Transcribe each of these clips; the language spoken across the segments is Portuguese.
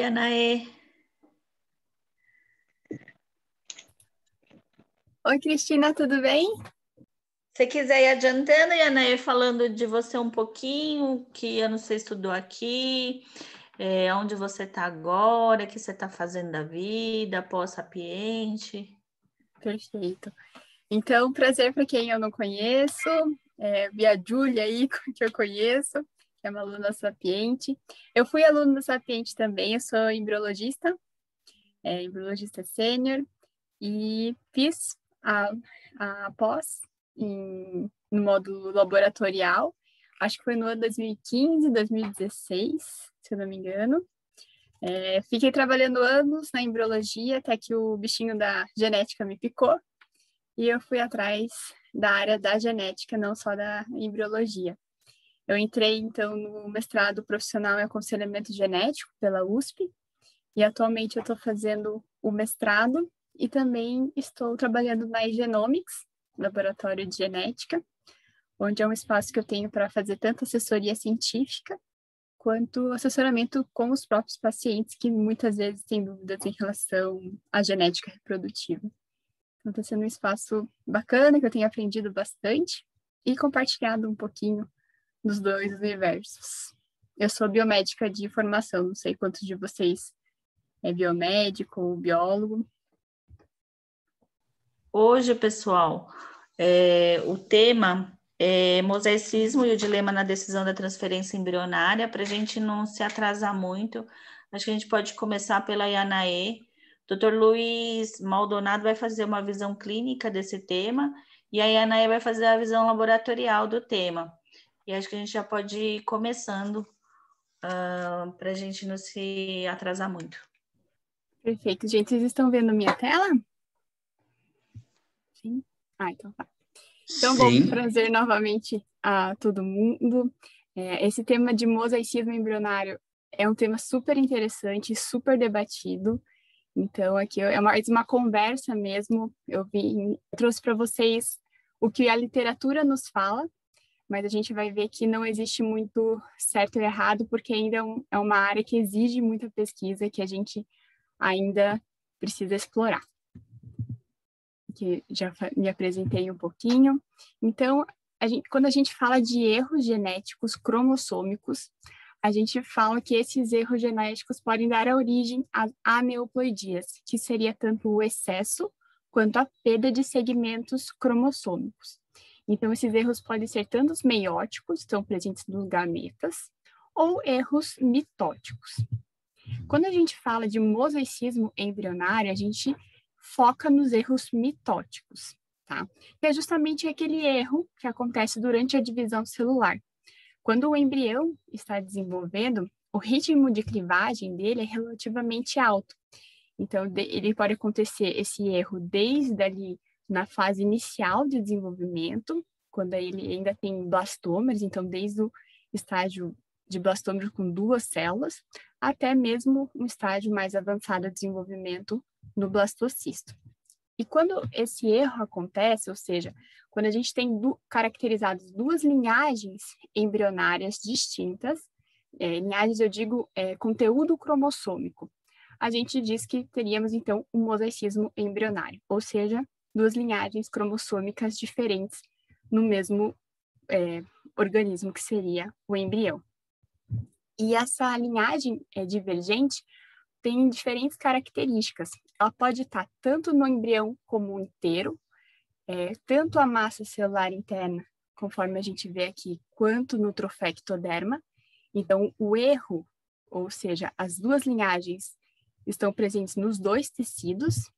Anaê. Oi, Cristina, tudo bem? Se quiser ir adiantando, Anaê, falando de você um pouquinho, que ano você estudou aqui, onde você está agora, o que você está fazendo da vida, pós-sapiente. Perfeito. Então, prazer para quem eu não conheço, Bia Júlia aí, que eu conheço, que é uma aluna sapiente. Eu fui aluna sapiente também, eu sou embriologista sênior, e fiz a pós no módulo laboratorial, acho que foi no ano 2015, 2016, se eu não me engano. Fiquei trabalhando anos na embriologia, até que o bichinho da genética me picou, e eu fui atrás da área da genética, não só da embriologia. Eu entrei, então, no mestrado profissional em aconselhamento genético pela USP, e atualmente eu estou fazendo o mestrado e também estou trabalhando na Genomics, laboratório de genética, onde é um espaço que eu tenho para fazer tanto assessoria científica quanto assessoramento com os próprios pacientes que muitas vezes têm dúvidas em relação à genética reprodutiva. Então, está sendo um espaço bacana, que eu tenho aprendido bastante e compartilhado um pouquinho dos dois universos. Eu sou biomédica de formação, não sei quantos de vocês é biomédico ou biólogo. Hoje, pessoal, o tema é mosaicismo e o dilema na decisão da transferência embrionária. Para a gente não se atrasar muito, acho que a gente pode começar pela Anaê. Dr. Luiz Maldonado vai fazer uma visão clínica desse tema e a Anaê vai fazer a visão laboratorial do tema. E acho que a gente já pode ir começando para a gente não se atrasar muito. Perfeito. Gente, vocês estão vendo minha tela? Sim? Então tá. Então, bom, prazer novamente a todo mundo. Esse tema de mosaicismo embrionário é um tema super interessante, super debatido. Então, aqui é mais uma conversa mesmo. Eu trouxe para vocês o que a literatura nos fala, mas a gente vai ver que não existe muito certo e errado, porque ainda é uma área que exige muita pesquisa, que a gente ainda precisa explorar. Que já me apresentei um pouquinho. Então, quando a gente fala de erros genéticos cromossômicos, a gente fala que esses erros genéticos podem dar origem às aneuploidias, que seria tanto o excesso quanto a perda de segmentos cromossômicos. Então, esses erros podem ser tanto os meióticos, estão presentes nos gametas, ou erros mitóticos. Quando a gente fala de mosaicismo embrionário, a gente foca nos erros mitóticos, tá? Que é justamente aquele erro que acontece durante a divisão celular. Quando o embrião está desenvolvendo, o ritmo de clivagem dele é relativamente alto. Então, ele pode acontecer esse erro desde ali na fase inicial de desenvolvimento, quando ele ainda tem blastômeros, então desde o estágio de blastômero com 2 células, até mesmo um estágio mais avançado de desenvolvimento no blastocisto. E quando esse erro acontece, ou seja, quando a gente tem caracterizadas 2 linhagens embrionárias distintas, linhagens eu digo conteúdo cromossômico, a gente diz que teríamos então um mosaicismo embrionário, ou seja, 2 linhagens cromossômicas diferentes no mesmo organismo que seria o embrião. E essa linhagem divergente tem diferentes características. Ela pode estar tanto no embrião como inteiro, tanto a massa celular interna, conforme a gente vê aqui, quanto no trofectoderma. Então, o erro, ou seja, as 2 linhagens estão presentes nos 2 tecidos.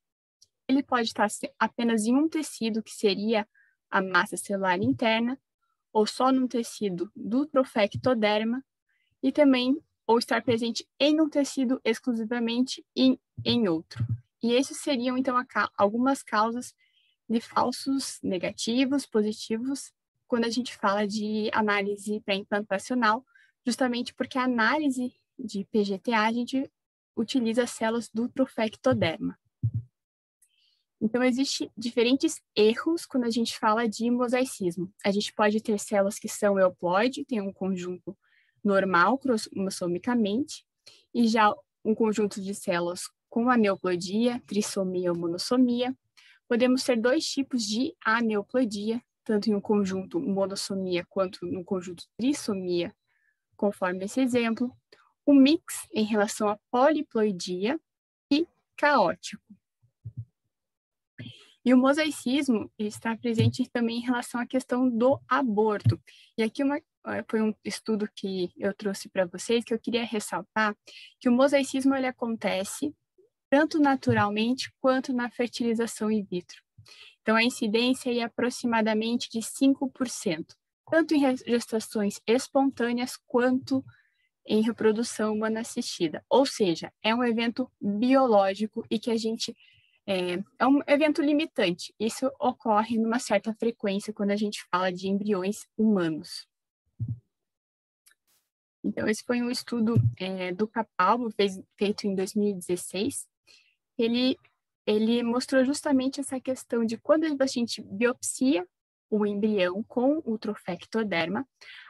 Ele pode estar apenas em um tecido, que seria a massa celular interna, ou só num tecido do trofectoderma, e também ou estar presente em um tecido exclusivamente e em outro. E esses seriam, então, algumas causas de falsos negativos, positivos, quando a gente fala de análise pré-implantacional, justamente porque a análise de PGTA a gente utiliza células do trofectoderma. Então, existem diferentes erros quando a gente fala de mosaicismo. A gente pode ter células que são euploide, tem um conjunto normal cromossomicamente, e já um conjunto de células com aneuploidia, trissomia ou monossomia. Podemos ter dois tipos de aneuploidia, tanto em um conjunto monossomia quanto no conjunto trissomia, conforme esse exemplo. O mix em relação à poliploidia e caótico. E o mosaicismo está presente também em relação à questão do aborto. E aqui foi um estudo que eu trouxe para vocês, que eu queria ressaltar, que o mosaicismo ele acontece tanto naturalmente quanto na fertilização in vitro. Então, a incidência é aproximadamente de 5%, tanto em gestações espontâneas quanto em reprodução humana assistida. Ou seja, é um evento biológico e que a gente é um evento limitante. Isso ocorre numa certa frequência quando a gente fala de embriões humanos. Então, esse foi um estudo do Capalbo, feito em 2016. Ele mostrou justamente essa questão de quando a gente biopsia o embrião com o trofectoderma,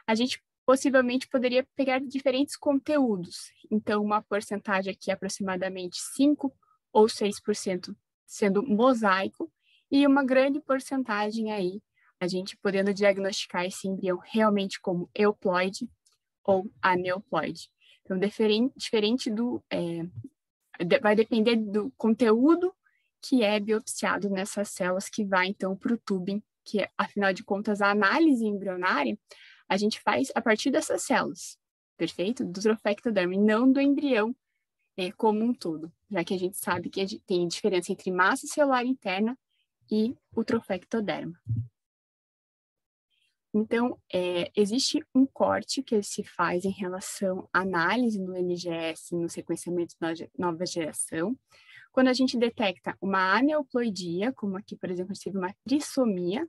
a gente possivelmente poderia pegar diferentes conteúdos. Então, uma porcentagem aqui, aproximadamente 5 ou 6%, sendo mosaico, e uma grande porcentagem aí, a gente podendo diagnosticar esse embrião realmente como euploide ou aneuploide. Então, diferente do... vai depender do conteúdo que é biopsiado nessas células, que vai, então, para o tubing, que, afinal de contas, a análise embrionária, a gente faz a partir dessas células, perfeito? Do trofectoderma, e não do embrião como um todo, já que a gente sabe que tem diferença entre massa celular interna e o trofectoderma. Então, existe um corte que se faz em relação à análise no NGS, no sequenciamento de nova geração, quando a gente detecta uma aneuploidia, como aqui, por exemplo, a gente teve uma trissomia,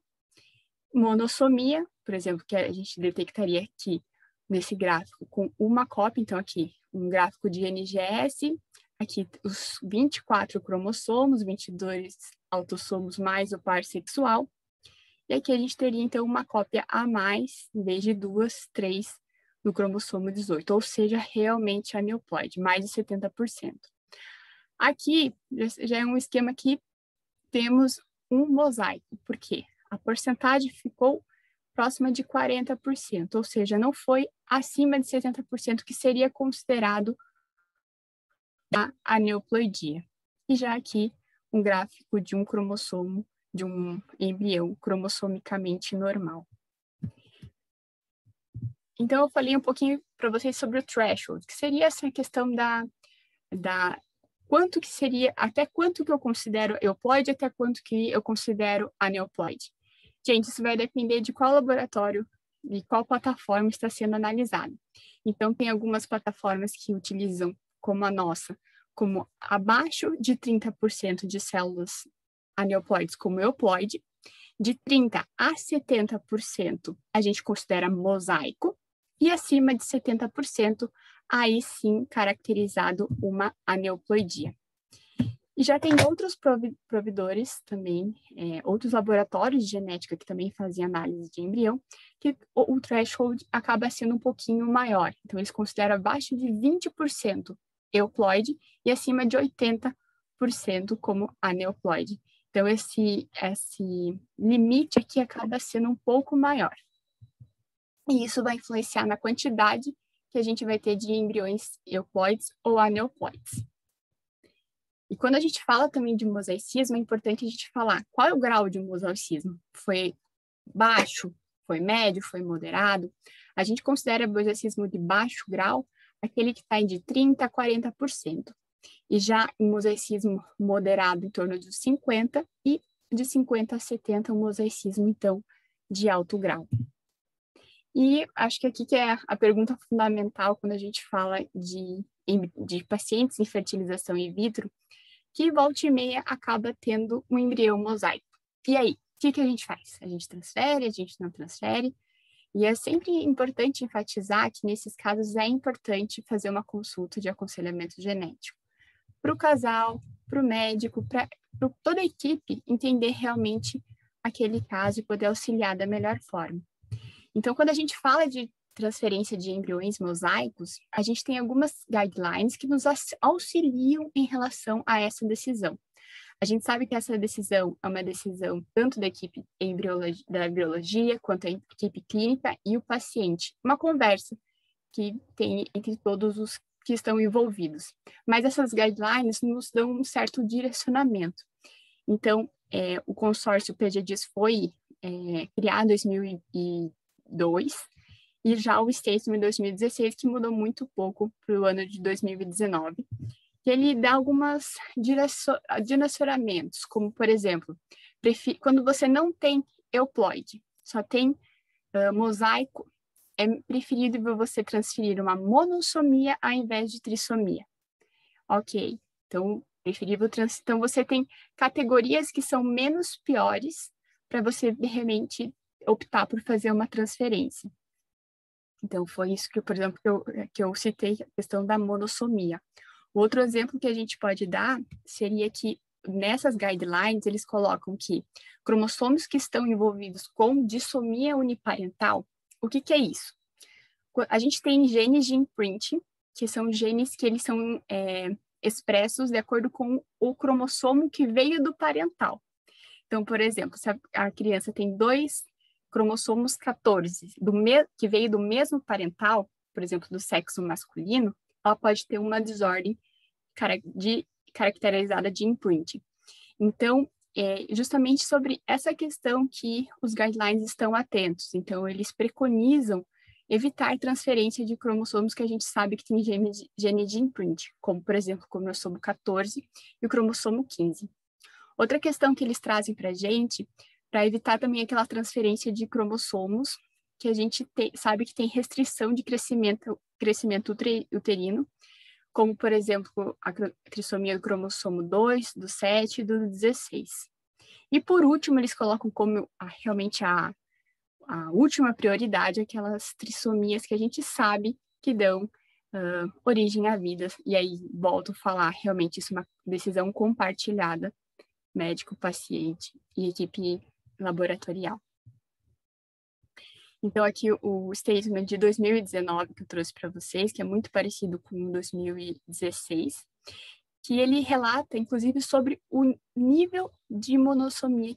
monossomia, por exemplo, que a gente detectaria aqui nesse gráfico com uma cópia, então aqui um gráfico de NGS, aqui os 24 cromossomos, 22 autossomos mais o par sexual, e aqui a gente teria então uma cópia a mais, em vez de 2, 3 do cromossomo 18, ou seja, realmente aneuploide, mais de 70%. Aqui já é um esquema que temos um mosaico, por quê? A porcentagem ficou próxima de 40%, ou seja, não foi acima de 70%, que seria considerado a aneuploidia. E já aqui, um gráfico de um cromossomo, de um embrião cromossomicamente normal. Então, eu falei um pouquinho para vocês sobre o threshold, que seria essa questão da quanto que seria, até quanto que eu considero euploide, até quanto que eu considero aneuploide. Gente, isso vai depender de qual laboratório e qual plataforma está sendo analisada. Então, tem algumas plataformas que utilizam, como a nossa, como abaixo de 30% de células aneuploides como euploide, de 30% a 70% a gente considera mosaico, e acima de 70%, aí sim caracterizado uma aneuploidia. E já tem outros provedores também, outros laboratórios de genética que também fazem análise de embrião, que o threshold acaba sendo um pouquinho maior. Então, eles consideram abaixo de 20% euploide e acima de 80% como aneuploide. Então, esse limite aqui acaba sendo um pouco maior. E isso vai influenciar na quantidade que a gente vai ter de embriões euploides ou aneuploides. E quando a gente fala também de mosaicismo, é importante a gente falar qual é o grau de mosaicismo. Foi baixo, foi médio, foi moderado? A gente considera mosaicismo de baixo grau aquele que está de 30% a 40%. E já o mosaicismo moderado em torno de 50% e de 50% a 70% o mosaicismo, então, de alto grau. E acho que aqui que é a pergunta fundamental quando a gente fala de pacientes em fertilização in vitro, que volta e meia acaba tendo um embrião mosaico. E aí, o que a gente faz? A gente transfere, a gente não transfere? E é sempre importante enfatizar que nesses casos é importante fazer uma consulta de aconselhamento genético. Para o casal, para o médico, para toda a equipe entender realmente aquele caso e poder auxiliar da melhor forma. Então, quando a gente fala de transferência de embriões mosaicos, a gente tem algumas guidelines que nos auxiliam em relação a essa decisão. A gente sabe que essa decisão é uma decisão tanto da equipe da embriologia quanto da equipe clínica e o paciente. Uma conversa que tem entre todos os que estão envolvidos. Mas essas guidelines nos dão um certo direcionamento. Então, o consórcio PGDIS foi criado em 2002 e já o Statesman em 2016, que mudou muito pouco para o ano de 2019. Que ele dá alguns direcionamentos, como, por exemplo, quando você não tem euploide, só tem mosaico, é preferível você transferir uma monossomia ao invés de trissomia. Ok, então, então você tem categorias que são menos piores para você realmente optar por fazer uma transferência. Então, foi isso que, por exemplo, que eu citei, a questão da monossomia. Outro exemplo que a gente pode dar seria que nessas guidelines eles colocam que cromossomos que estão envolvidos com dissomia uniparental, o que é isso? A gente tem genes de imprint, que são genes que eles são expressos de acordo com o cromossomo que veio do parental. Então, por exemplo, se a criança tem 2 cromossomos 14, que veio do mesmo parental, por exemplo, do sexo masculino, ela pode ter uma desordem caracterizada de imprint. Então, é justamente sobre essa questão que os guidelines estão atentos. Então, eles preconizam evitar transferência de cromossomos que a gente sabe que tem gene de imprint, como, por exemplo, o cromossomo 14 e o cromossomo 15. Outra questão que eles trazem para a gente, para evitar também aquela transferência de cromossomos, que a gente sabe que tem restrição de crescimento uterino, como, por exemplo, a trissomia do cromossomo 2, do 7 e do 16. E, por último, eles colocam como realmente a última prioridade aquelas trissomias que a gente sabe que dão origem à vida. E aí, volto a falar, realmente isso é uma decisão compartilhada, médico, paciente e equipe laboratorial. Então, aqui o statement de 2019 que eu trouxe para vocês, que é muito parecido com 2016, que ele relata, inclusive, sobre o nível de monossomia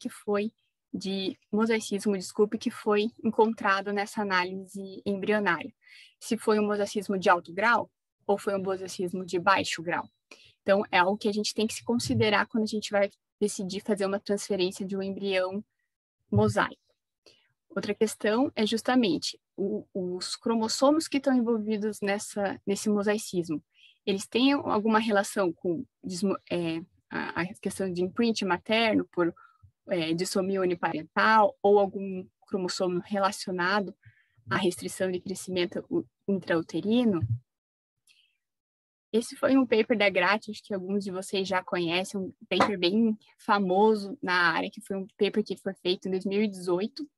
de mosaicismo, que foi encontrado nessa análise embrionária. Se foi um mosaicismo de alto grau ou foi um mosaicismo de baixo grau. Então, é algo que a gente tem que se considerar quando a gente vai decidir fazer uma transferência de um embrião mosaico. Outra questão é justamente os cromossomos que estão envolvidos nesse mosaicismo. Eles têm alguma relação com a questão de imprint materno por dissomia uniparental ou algum cromossomo relacionado à restrição de crescimento intrauterino? Esse foi um paper da Grati, acho que alguns de vocês já conhecem, um paper bem famoso na área, que foi um paper que foi feito em 2018,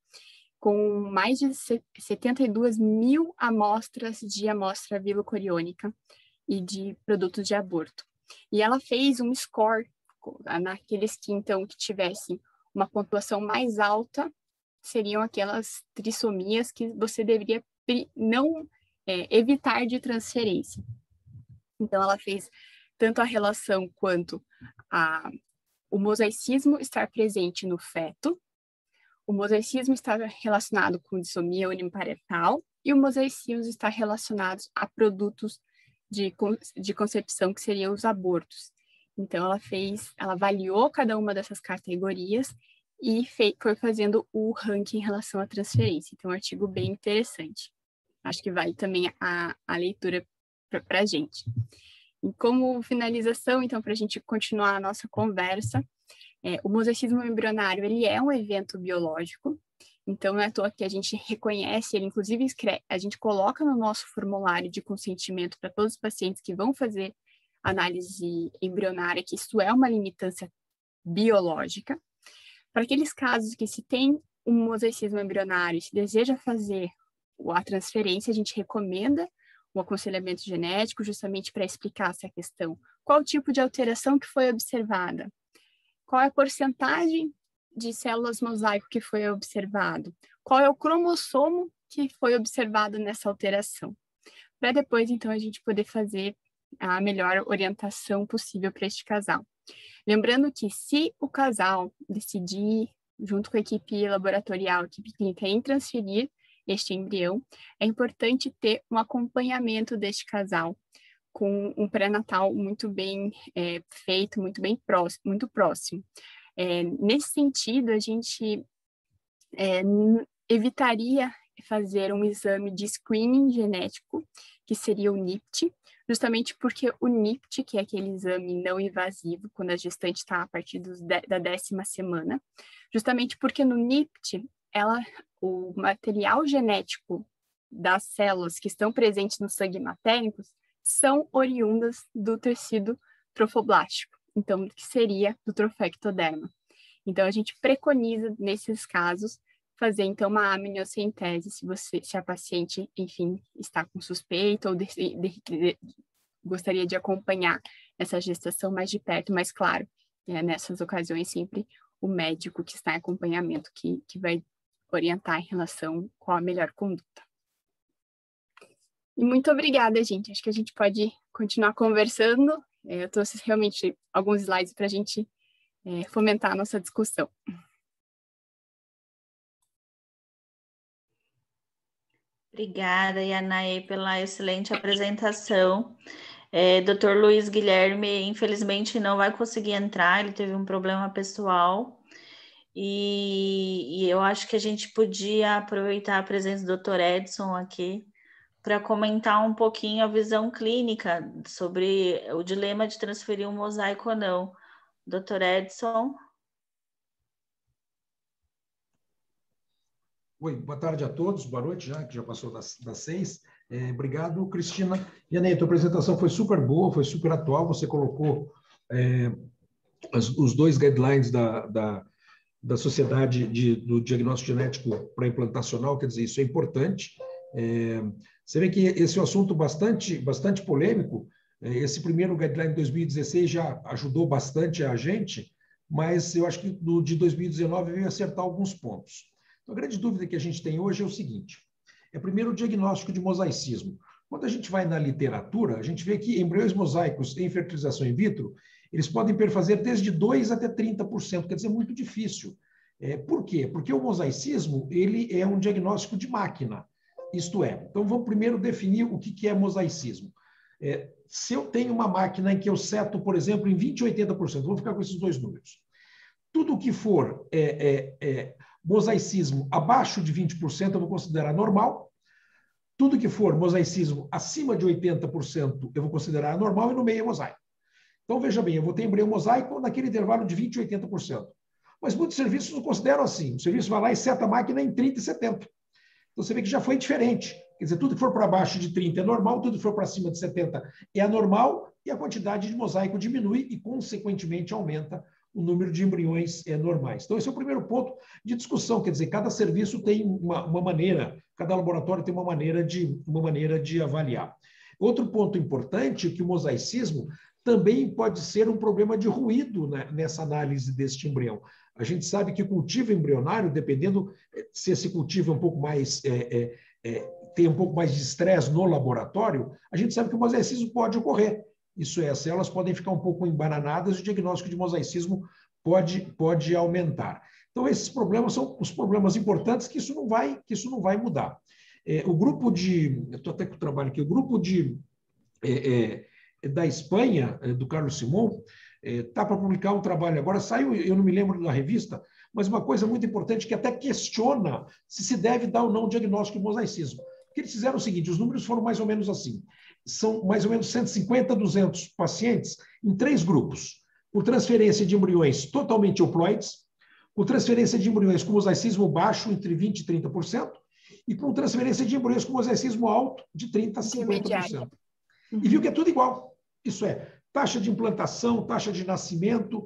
com mais de 72 mil amostras de amostra vilocoriônica e de produtos de aborto. E ela fez um score naqueles que, então, que tivessem uma pontuação mais alta, seriam aquelas trissomias que você deveria não evitar de transferência. Então, ela fez tanto a relação quanto o mosaicismo estar presente no feto, o mosaicismo está relacionado com dissomia uniparental e o mosaicismo está relacionado a produtos de concepção, que seriam os abortos. Então, ela avaliou cada uma dessas categorias e foi fazendo o ranking em relação à transferência. Então, é um artigo bem interessante. Acho que vale também a leitura para a gente. E como finalização, então, para a gente continuar a nossa conversa, o mosaicismo embrionário, ele é um evento biológico, então não é à toa que a gente reconhece, ele inclusive a gente coloca no nosso formulário de consentimento para todos os pacientes que vão fazer análise embrionária, que isso é uma limitância biológica. Para aqueles casos que se tem um mosaicismo embrionário e se deseja fazer a transferência, a gente recomenda o aconselhamento genético justamente para explicar essa questão. Qual o tipo de alteração que foi observada? Qual é a porcentagem de células mosaico que foi observado? Qual é o cromossomo que foi observado nessa alteração, para depois, então, a gente poder fazer a melhor orientação possível para este casal. Lembrando que se o casal decidir, junto com a equipe laboratorial, a equipe clínica, em transferir este embrião, é importante ter um acompanhamento deste casal, com um pré-natal muito bem feito, muito próximo. Nesse sentido, a gente evitaria fazer um exame de screening genético, que seria o NIPT, justamente porque o NIPT, que é aquele exame não invasivo, quando a gestante está a partir da 10ª semana, justamente porque no NIPT, o material genético das células que estão presentes no sangue materno são oriundas do tecido trofoblástico, então, que seria do trofectoderma. Então, a gente preconiza, nesses casos, fazer, então, uma amniocentese, se a paciente, enfim, está com suspeita ou gostaria de acompanhar essa gestação mais de perto, mas, claro, nessas ocasiões, sempre o médico que está em acompanhamento que vai orientar em relação com a melhor conduta. E muito obrigada, gente. Acho que a gente pode continuar conversando. Eu trouxe realmente alguns slides para a gente fomentar a nossa discussão. Obrigada, Yanaê, pela excelente apresentação. Dr. Luiz Guilherme, infelizmente, não vai conseguir entrar, ele teve um problema pessoal. E eu acho que a gente podia aproveitar a presença do Dr. Edson aqui para comentar um pouquinho a visão clínica sobre o dilema de transferir um mosaico ou não. Dr. Edson. Oi, boa tarde a todos, boa noite já, que já passou das 6. Obrigado, Cristina. Yanei, a tua apresentação foi super boa, foi super atual, você colocou os 2 guidelines da Sociedade do Diagnóstico Genético Pré-Implantacional, quer dizer, isso é importante. Você vê que esse é um assunto bastante polêmico. Esse primeiro guideline de 2016 já ajudou bastante a gente, mas eu acho que do de 2019 veio acertar alguns pontos. Então, a grande dúvida que a gente tem hoje é o seguinte: primeiro o diagnóstico de mosaicismo. Quando a gente vai na literatura, a gente vê que embriões mosaicos em fertilização in vitro, eles podem perfazer desde 2% até 30%, quer dizer, muito difícil. Por quê? Porque o mosaicismo ele é um diagnóstico de máquina, isto é. Então, vamos primeiro definir o que é mosaicismo. Se eu tenho uma máquina em que eu seto, por exemplo, em 20% e 80%, vou ficar com esses 2 números. Tudo que for mosaicismo abaixo de 20% eu vou considerar normal. Tudo que for mosaicismo acima de 80% eu vou considerar anormal e no meio é mosaico. Então, veja bem, eu vou ter embrião mosaico naquele intervalo de 20% e 80%. Mas muitos serviços não consideram assim. O serviço vai lá e seta a máquina em 30% e 70%. Então, você vê que já foi diferente. Quer dizer, tudo que for para baixo de 30% é normal, tudo que for para cima de 70% é anormal, e a quantidade de mosaico diminui e, consequentemente, aumenta o número de embriões normais. Então, esse é o primeiro ponto de discussão. Quer dizer, cada serviço tem uma maneira, cada laboratório tem uma maneira de avaliar. Outro ponto importante é que o mosaicismo também pode ser um problema de ruído, né, nessa análise deste embrião. A gente sabe que o cultivo embrionário, dependendo se esse cultivo é um pouco mais tem um pouco mais de estresse no laboratório, a gente sabe que o mosaicismo pode ocorrer. Isso é, as células podem ficar um pouco embananadas e o diagnóstico de mosaicismo pode aumentar. Então, esses problemas são os problemas importantes que isso não vai mudar. O grupo eu estou até com o trabalho aqui, o grupo da Espanha, do Carlos Simón, está para publicar um trabalho agora, saiu, eu não me lembro da revista, mas uma coisa muito importante que até questiona se deve dar ou não diagnóstico de mosaicismo. Porque eles fizeram o seguinte, os números foram mais ou menos assim, são mais ou menos 150 a 200 pacientes em 3 grupos, por transferência de embriões totalmente euploides, por transferência de embriões com mosaicismo baixo, entre 20% e 30%, e com transferência de embriões com mosaicismo alto, de 30% a 50%. E viu que é tudo igual. Isso é, taxa de implantação, taxa de nascimento,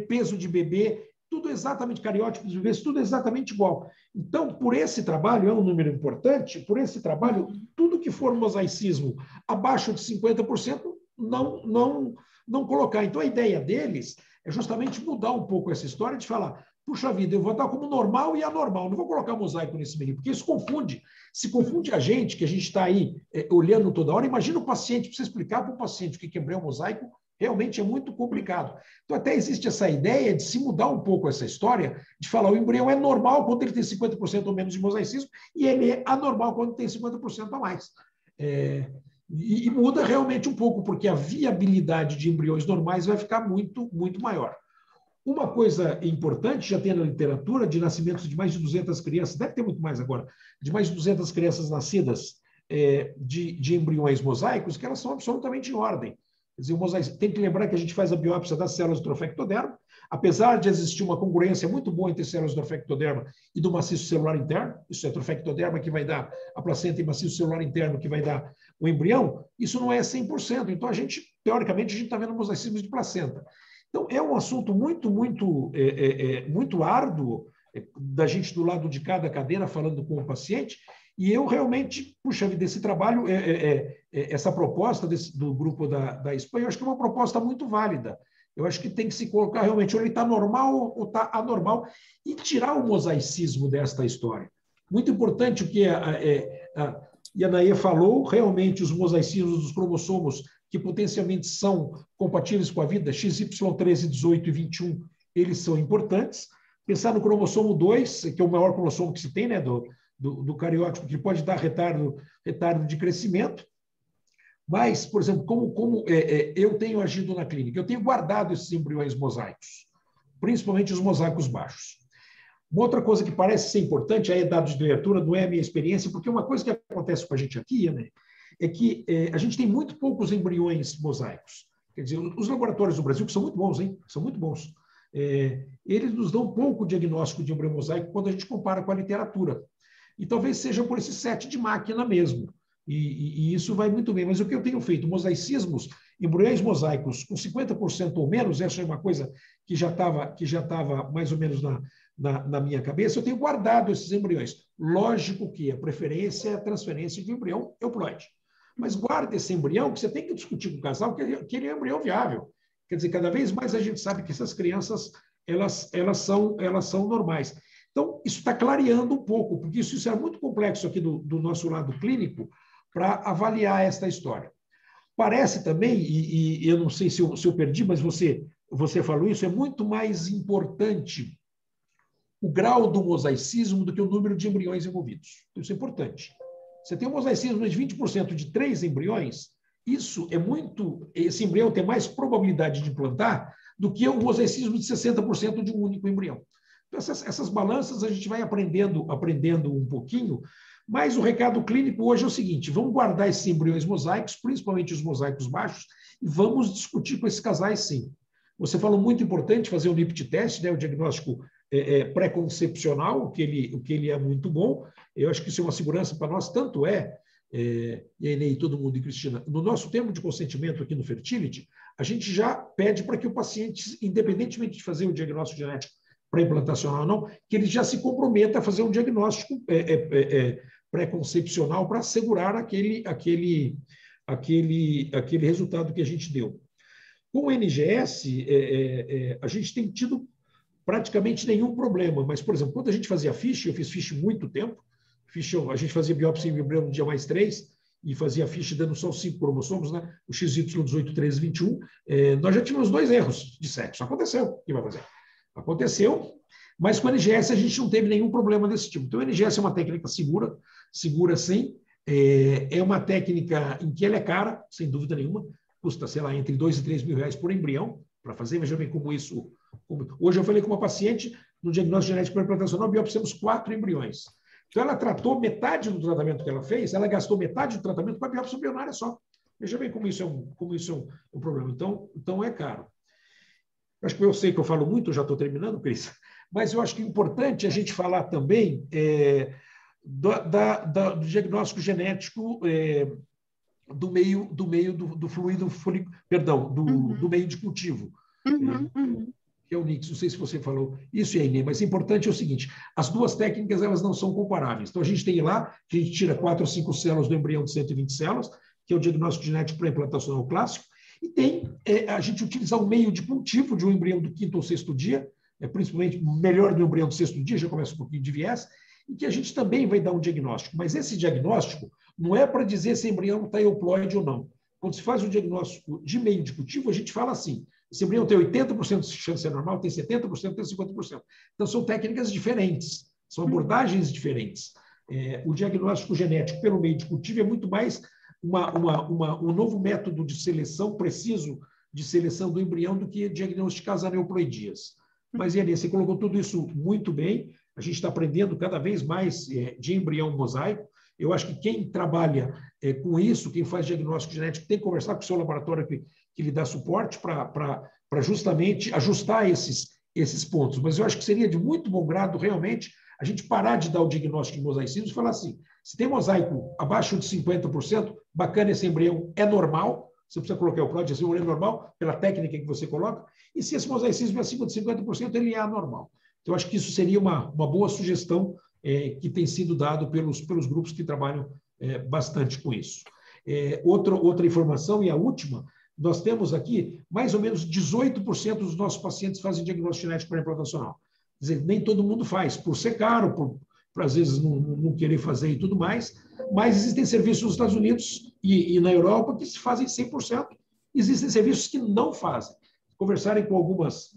peso de bebê, tudo exatamente, cariótipo dos bebês, tudo exatamente igual. Então, por esse trabalho, é um número importante, por esse trabalho, tudo que for mosaicismo abaixo de 50%, não colocar. Então, a ideia deles é justamente mudar um pouco essa história de falar, puxa vida, eu vou dar como normal e anormal, não vou colocar mosaico nesse meio, porque isso confunde. Se confunde a gente, que a gente está aí olhando toda hora. Imagina o paciente, para você explicar para o paciente o que é embrião mosaico, realmente é muito complicado. Então, até existe essa ideia de se mudar um pouco essa história, de falar o embrião é normal quando ele tem 50% ou menos de mosaicismo, e ele é anormal quando tem 50% a mais. E muda realmente um pouco, porque a viabilidade de embriões normais vai ficar muito, muito maior. Uma coisa importante, já tem na literatura, de nascimentos de mais de 200 crianças, deve ter muito mais agora, de mais de 200 crianças nascidas de embriões mosaicos, que elas são absolutamente em ordem. Quer dizer, tem que lembrar que a gente faz a biópsia das células do trofectoderma, apesar de existir uma congruência muito boa entre células do trofectoderma e do maciço celular interno, isso é trofectoderma que vai dar a placenta e maciço celular interno que vai dar o embrião, isso não é 100%. Então, teoricamente, a gente está vendo mosaicismo de placenta. Então, é um assunto muito, muito, muito árduo da gente do lado de cada cadeira falando com o paciente, e eu realmente, puxa vida, esse trabalho, essa proposta do grupo da Espanha, eu acho que é uma proposta muito válida. Eu acho que tem que se colocar realmente, ou ele está normal ou está anormal, e tirar o mosaicismo desta história. Muito importante o que a Yanaê falou, realmente os mosaicismos dos cromossomos que potencialmente são compatíveis com a vida, XY13, 18 e 21, eles são importantes. Pensar no cromossomo 2, que é o maior cromossomo que se tem, né, do cariótipo, que pode dar retardo de crescimento. Mas, por exemplo, como eu tenho agido na clínica, eu tenho guardado esses embriões mosaicos, principalmente os mosaicos baixos. Uma outra coisa que parece ser importante, aí é dados de literatura, não é a minha experiência, porque uma coisa que acontece com a gente aqui, né, é que a gente tem muito poucos embriões mosaicos. Quer dizer, os laboratórios do Brasil, que são muito bons, hein? São muito bons. Eles nos dão pouco diagnóstico de embrião mosaico quando a gente compara com a literatura. E talvez seja por esse set de máquina mesmo. E isso vai muito bem. Mas o que eu tenho feito? Mosaicismos, embriões mosaicos com 50% ou menos, essa é uma coisa que já estava mais ou menos na minha cabeça, eu tenho guardado esses embriões. Lógico que a preferência é a transferência de embrião euploide. Mas guarde esse embrião, que você tem que discutir com o casal, que ele é um embrião viável. Quer dizer, cada vez mais a gente sabe que essas crianças elas são normais. Então, isso está clareando um pouco, porque isso é muito complexo aqui do nosso lado clínico para avaliar esta história. Parece também, e eu não sei se eu perdi, mas você falou isso, é muito mais importante o grau do mosaicismo do que o número de embriões envolvidos. Isso é importante. Você tem um mosaicismo de 20% de 3 embriões, esse embrião tem mais probabilidade de implantar do que o mosaicismo de 60% de um único embrião. Então, essas balanças a gente vai aprendendo um pouquinho, mas o recado clínico hoje é o seguinte: vamos guardar esses embriões mosaicos, principalmente os mosaicos baixos, e vamos discutir com esses casais, sim. Você falou muito importante fazer o NIPT test, né, o diagnóstico pré-concepcional, o que ele é muito bom. Eu acho que isso é uma segurança para nós, tanto e aí todo mundo, e Cristina, no nosso termo de consentimento aqui no Fertility, a gente já pede para que o paciente, independentemente de fazer o diagnóstico genético pré-implantacional ou não, que ele já se comprometa a fazer um diagnóstico pré-concepcional para assegurar aquele resultado que a gente deu. Com o NGS, a gente tem tido praticamente nenhum problema, mas, por exemplo, quando a gente fazia FISH, eu fiz FISH muito tempo, a gente fazia biópsia em embrião no dia mais 3 e fazia FISH dando só os 5 cromossomos, né? O XY18, 13, 21, nós já tivemos 2 erros de sexo. Aconteceu. O que vai fazer? Aconteceu, mas com o NGS a gente não teve nenhum problema desse tipo. Então, o NGS é uma técnica segura sim, é uma técnica em que ela é cara, sem dúvida nenhuma, custa, sei lá, entre 2 e 3 mil reais por embrião para fazer. Veja bem como isso... Hoje eu falei com uma paciente, no diagnóstico genético pré-implantacional, biopsiamos 4 embriões. Então, ela tratou metade do tratamento que ela fez, ela gastou metade do tratamento com a biópsia embrionária só. Veja bem como isso é um problema. Então, é caro. Acho que eu sei que eu falo muito, já estou terminando, Cris, mas eu acho que é importante a gente falar também do diagnóstico genético do meio do fluido, do meio de cultivo. Que é o NICS, não sei se você falou isso, Yaine, mas o importante é o seguinte: as duas técnicas elas não são comparáveis. Então, a gente tem lá, que a gente tira 4 ou 5 células do embrião de 120 células, que é o diagnóstico genético pré-implantacional clássico, E tem a gente utilizar o meio de cultivo de um embrião do 5º ou 6º dia, principalmente melhor do embrião do 6º dia, já começa um pouquinho de viés, e que a gente também vai dar um diagnóstico. Mas esse diagnóstico não é para dizer se o embrião está euploide ou não. Quando se faz o diagnóstico de meio de cultivo, a gente fala assim, esse embrião tem 80% de chance de ser normal, tem 70%, tem 50%. Então, são técnicas diferentes, são abordagens diferentes. O diagnóstico genético pelo meio de cultivo é muito mais um novo método de seleção preciso de seleção do embrião do que diagnosticar as aneuploidias. Mas, Iane, você colocou tudo isso muito bem. A gente está aprendendo cada vez mais de embrião mosaico. Eu acho que quem trabalha com isso, quem faz diagnóstico genético, tem que conversar com o seu laboratório que lhe dá suporte para justamente ajustar esses pontos. Mas eu acho que seria de muito bom grado, realmente, a gente parar de dar o diagnóstico de mosaicismo e falar assim, se tem mosaico abaixo de 50%, bacana, esse embrião é normal, você precisa colocar o prótese, esse embrião é normal, pela técnica que você coloca, e se esse mosaicismo é acima de 50%, ele é anormal. Então, eu acho que isso seria uma boa sugestão que tem sido dado pelos grupos que trabalham bastante com isso. Outra informação, e a última, nós temos aqui mais ou menos 18% dos nossos pacientes fazem diagnóstico genético pré-implantacional. Quer dizer, nem todo mundo faz, por ser caro, por às vezes não querer fazer e tudo mais, mas existem serviços nos Estados Unidos e na Europa que se fazem 100%, existem serviços que não fazem. Conversarem com alguns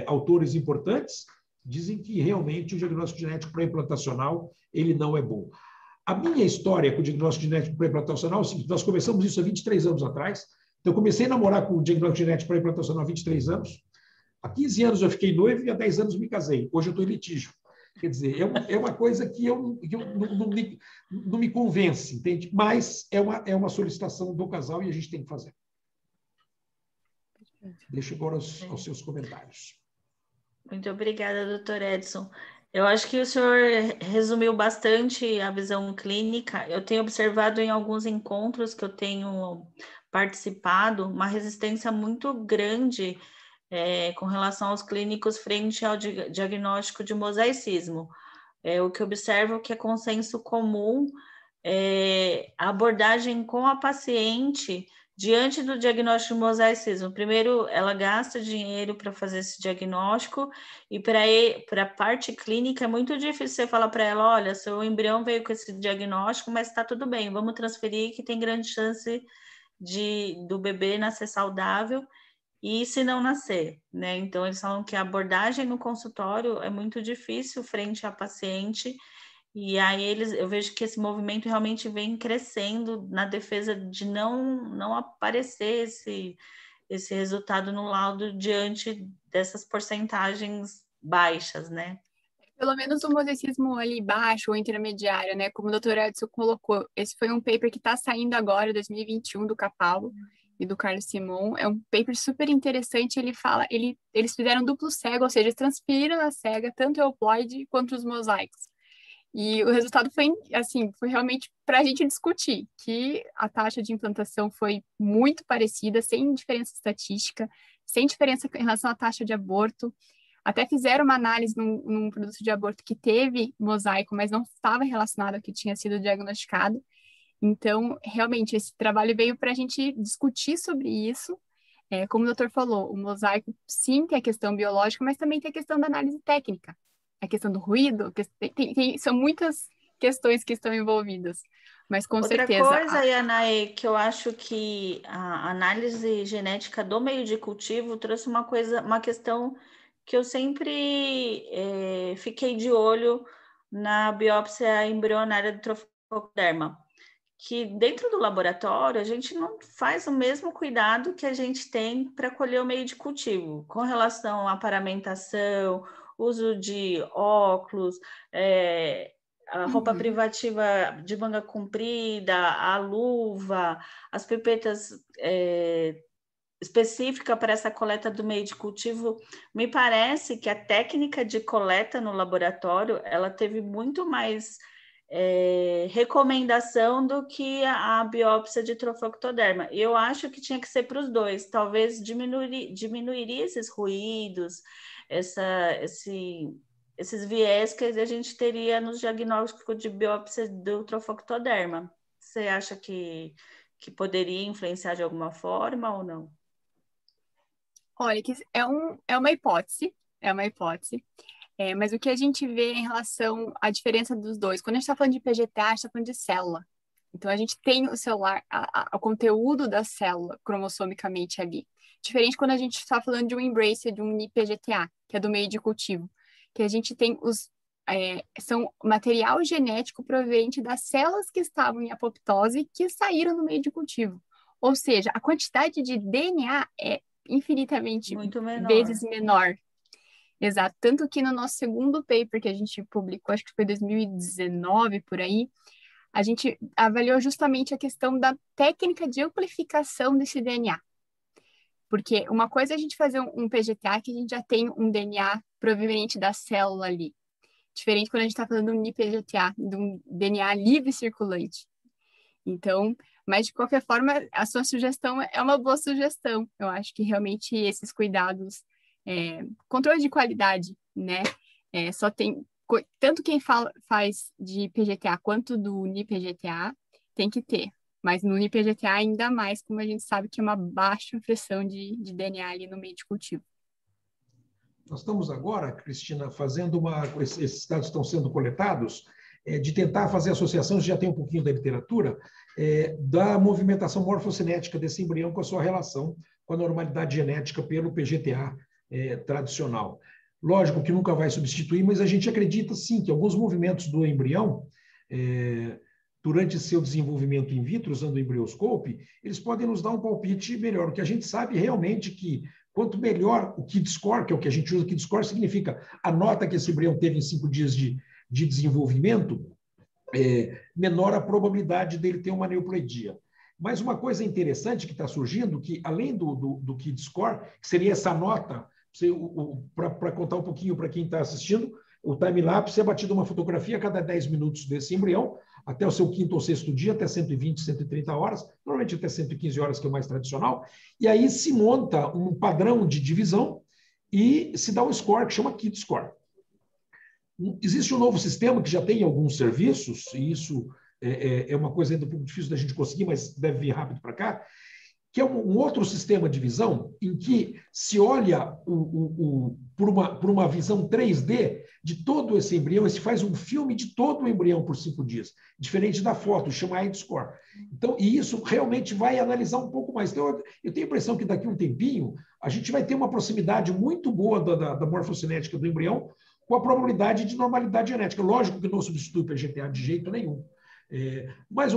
autores importantes, dizem que realmente o diagnóstico genético pré-implantacional ele não é bom. A minha história com o diagnóstico genético pré-implantacional é o seguinte, nós começamos isso há 23 anos atrás, então eu comecei a namorar com o diagnóstico genético pré-implantacional há 23 anos, há 15 anos eu fiquei noivo e há 10 anos me casei, hoje eu estou em litígio. Quer dizer, é uma coisa que não me convence, entende? Mas é uma solicitação do casal e a gente tem que fazer. Deixo agora aos seus comentários. Muito obrigada, doutor Edson. Eu acho que o senhor resumiu bastante a visão clínica. Eu tenho observado em alguns encontros que eu tenho participado uma resistência muito grande com relação aos clínicos frente ao diagnóstico de mosaicismo. O que observo que é consenso comum a abordagem com a paciente diante do diagnóstico de mosaicismo. Primeiro, ela gasta dinheiro para fazer esse diagnóstico e para a parte clínica é muito difícil você falar para ela, olha, seu embrião veio com esse diagnóstico, mas está tudo bem, vamos transferir que tem grande chance do bebê nascer saudável e se não nascer, né? Então, eles falam que a abordagem no consultório é muito difícil frente à paciente. E aí eu vejo que esse movimento realmente vem crescendo na defesa de não aparecer esse resultado no laudo diante dessas porcentagens baixas, né? Pelo menos um mosaicismo ali baixo ou intermediário, né? Como o doutor Edson colocou, esse foi um paper que está saindo agora, 2021, do Capallo e do Carlos Simon. É um paper super interessante. Eles fizeram duplo cego, ou seja, eles transferiram a cega tanto o euploide quanto os mosaicos. E o resultado foi, assim, foi realmente para a gente discutir que a taxa de implantação foi muito parecida, sem diferença estatística, sem diferença em relação à taxa de aborto. Até fizeram uma análise num produto de aborto que teve mosaico, mas não estava relacionado ao que tinha sido diagnosticado. Então, realmente, esse trabalho veio para a gente discutir sobre isso. Como o doutor falou, o mosaico, sim, tem a questão biológica, mas também tem a questão da análise técnica. A questão do ruído, são muitas questões que estão envolvidas. Mas, com certeza... Outra coisa, Yanae, que eu acho que a análise genética do meio de cultivo trouxe uma questão que eu sempre fiquei de olho na biópsia embrionária do trofoderma, que dentro do laboratório a gente não faz o mesmo cuidado que a gente tem para colher o meio de cultivo, com relação à paramentação, uso de óculos, a roupa privativa de manga comprida, a luva, as pipetas específica para essa coleta do meio de cultivo. Me parece que a técnica de coleta no laboratório ela teve muito mais recomendação do que a biópsia de trofoctoderma. Eu acho que tinha que ser para os dois, talvez diminuiria esses ruídos, esses viés que a gente teria nos diagnósticos de biópsia do trofoctoderma. Você acha que que poderia influenciar de alguma forma ou não? Olha, que é uma hipótese, mas o que a gente vê em relação à diferença dos dois, quando a gente está falando de PGTA, a gente está falando de célula. Então, a gente tem o celular, o conteúdo da célula cromossomicamente ali. Diferente quando a gente está falando de um embracer, de um NIPGTA, que é do meio de cultivo, que a gente tem são material genético proveniente das células que estavam em apoptose que saíram no meio de cultivo. Ou seja, a quantidade de DNA é infinitamente muito vezes menor. Exato. Tanto que no nosso segundo paper que a gente publicou, acho que foi 2019 por aí, a gente avaliou justamente a questão da técnica de amplificação desse DNA. Porque uma coisa é a gente fazer um PGTA que a gente já tem um DNA proveniente da célula ali. Diferente quando a gente está falando de um NIPGTA, de um DNA livre circulante. Então, mas de qualquer forma, a sua sugestão é uma boa sugestão. Eu acho que realmente esses cuidados, controle de qualidade, né? Só tem tanto quem faz de PGTA quanto do NIPGTA tem que ter. Mas no NIPGTA ainda mais, como a gente sabe que é uma baixa pressão de DNA ali no meio de cultivo. Nós estamos agora, Cristina, fazendo esses dados estão sendo coletados, de tentar fazer associação, já tem um pouquinho da literatura, da movimentação morfocinética desse embrião com a sua relação com a normalidade genética pelo PGTA tradicional. Lógico que nunca vai substituir, mas a gente acredita, sim, que alguns movimentos do embrião, durante seu desenvolvimento in vitro, usando o embrioscope, eles podem nos dar um palpite melhor. O que a gente sabe realmente que quanto melhor o KID-score, que é o que a gente usa, o KID-score significa a nota que esse embrião teve em 5 dias de desenvolvimento, menor a probabilidade dele ter uma aneuploidia. Mas uma coisa interessante que está surgindo, que além do KID-score, que seria essa nota, para contar um pouquinho para quem está assistindo, o time-lapse é batido uma fotografia a cada 10 minutos desse embrião, até o seu 5º ou 6º dia, até 120, 130 horas, normalmente até 115 horas, que é o mais tradicional, e aí se monta um padrão de divisão e se dá um score que chama KID-score. Existe um novo sistema que já tem alguns serviços, e isso é uma coisa ainda um pouco difícil da gente conseguir, mas deve vir rápido para cá, que é um outro sistema de visão em que se olha por uma visão 3D de todo esse embrião, e se faz um filme de todo o embrião por 5 dias, diferente da foto, chama ID-score. Então, e isso realmente vai analisar um pouco mais. Então, eu tenho a impressão que daqui a um tempinho a gente vai ter uma proximidade muito boa da morfocinética do embrião com a probabilidade de normalidade genética. Lógico que não substitui o PGTA de jeito nenhum. Mas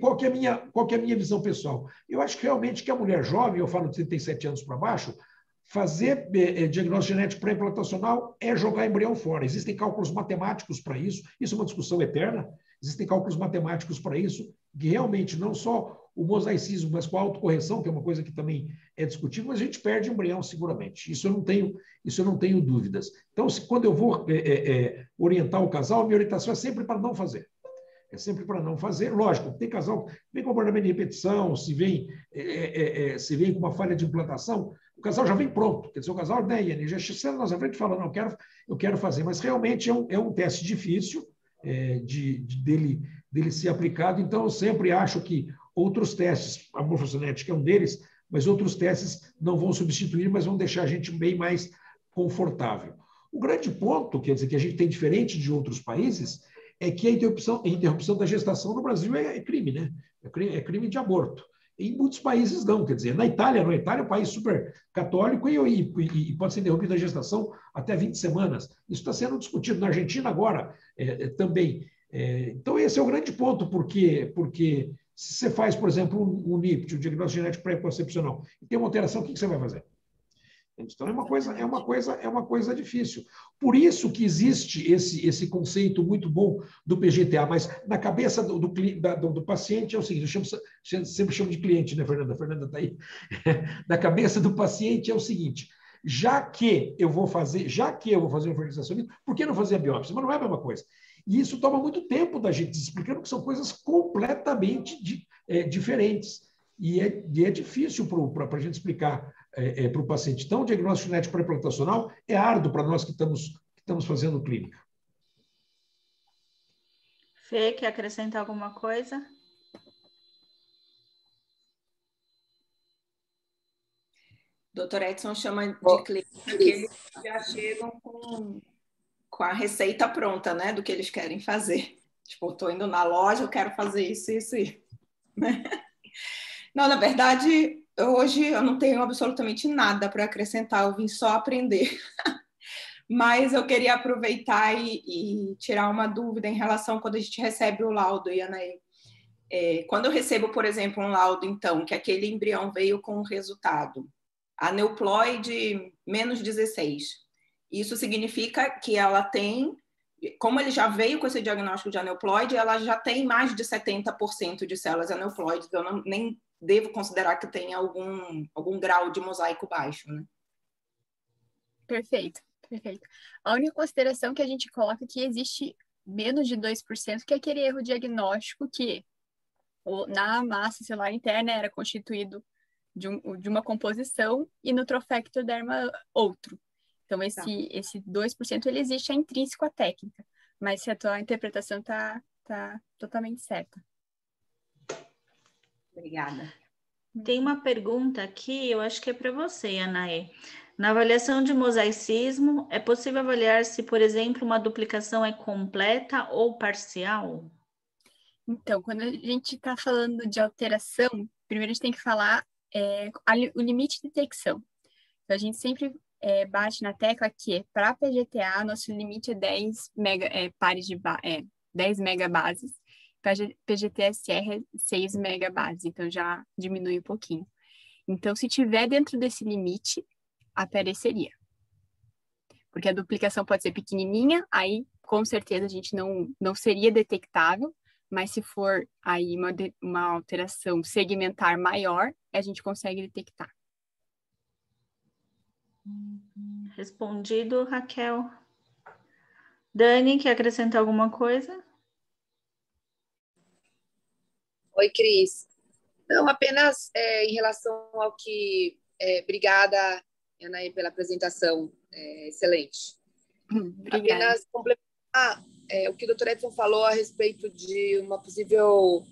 qual que é a minha visão pessoal? Eu acho que realmente que a mulher jovem, eu falo de 37 anos para baixo, fazer diagnóstico genético pré-implantacional é jogar embrião fora. Existem cálculos matemáticos para isso é uma discussão eterna, existem cálculos matemáticos para isso, que realmente não só o mosaicismo, mas com a autocorreção, que é uma coisa que também é discutível, mas a gente perde embrião seguramente. Isso eu não tenho dúvidas. Então, quando eu vou orientar o casal, a minha orientação é sempre para não fazer. É sempre para não fazer. Lógico, tem casal que vem com abordamento de repetição, se vem com uma falha de implantação, o casal já vem pronto. Quer dizer, o casal, né, Iane, já chega na nossa frente e fala, não, eu quero fazer. Mas realmente é um teste difícil dele ser aplicado. Então, eu sempre acho que outros testes, a morfocinética é um deles, mas outros testes não vão substituir, mas vão deixar a gente bem mais confortável. O grande ponto, quer dizer, que a gente tem diferente de outros países, é que a interrupção da gestação no Brasil é crime, né? É crime de aborto. Em muitos países não, quer dizer, na Itália é um país super católico e pode ser interrompida a gestação até 20 semanas. Isso está sendo discutido na Argentina agora também. Então, esse é o grande ponto, porque se você faz, por exemplo, um NIPT, um diagnóstico genético pré-concepcional, e tem uma alteração, o que você vai fazer? Então, é uma coisa difícil. Por isso que existe esse conceito muito bom do PGTA, mas na cabeça do paciente é o seguinte, eu sempre chamo de cliente, né, Fernanda? A Fernanda está aí. Na cabeça do paciente é o seguinte, já que eu vou fazer uma fertilização, por que não fazer a biópsia? Mas não é a mesma coisa. E isso toma muito tempo da gente explicando que são coisas completamente diferentes. E é difícil para a gente explicar para o paciente. Então, o diagnóstico genético pré-implantacional é árduo para nós que estamos fazendo clínica. Fê, quer acrescentar alguma coisa? Dr. Edson chama de clínica que eles já chegam com a receita pronta, né, do que eles querem fazer. Tipo, estou indo na loja, eu quero fazer isso, isso, isso. Não, na verdade, hoje eu não tenho absolutamente nada para acrescentar, eu vim só aprender. Mas eu queria aproveitar e tirar uma dúvida em relação quando a gente recebe o laudo, Yanaí. Quando eu recebo, por exemplo, um laudo, então, que aquele embrião veio com o resultado, aneuploide menos 16, isso significa que ela tem, como ele já veio com esse diagnóstico de aneuploide, ela já tem mais de 70% de células aneuploides, eu nem devo considerar que tenha algum grau de mosaico baixo, né? Perfeito, perfeito. A única consideração que a gente coloca é que existe menos de 2%, que é aquele erro diagnóstico que na massa celular interna era constituído de uma composição e no trofectoderma outro. Então, esse 2% ele existe, é intrínseco à técnica, mas se a tua interpretação tá totalmente certa. Obrigada. Tem uma pergunta aqui, eu acho que é para você, Anaê. Na avaliação de mosaicismo, é possível avaliar se, por exemplo, uma duplicação é completa ou parcial? Então, quando a gente está falando de alteração, primeiro a gente tem que falar o limite de detecção. Então, a gente sempre bate na tecla que para PGTA, nosso limite é 10 megabases. Para PGTSR é 6 megabases, então já diminui um pouquinho. Então, se tiver dentro desse limite, apareceria. Porque a duplicação pode ser pequenininha, aí com certeza a gente não seria detectável, mas se for aí uma alteração segmentar maior, a gente consegue detectar. Respondido, Raquel. Dani, quer acrescentar alguma coisa? Oi, Cris. Não, apenas em relação ao que... obrigada, Anaí, pela apresentação excelente. Obrigada. Apenas complementar o que o Dr. Edson falou a respeito de uma possível...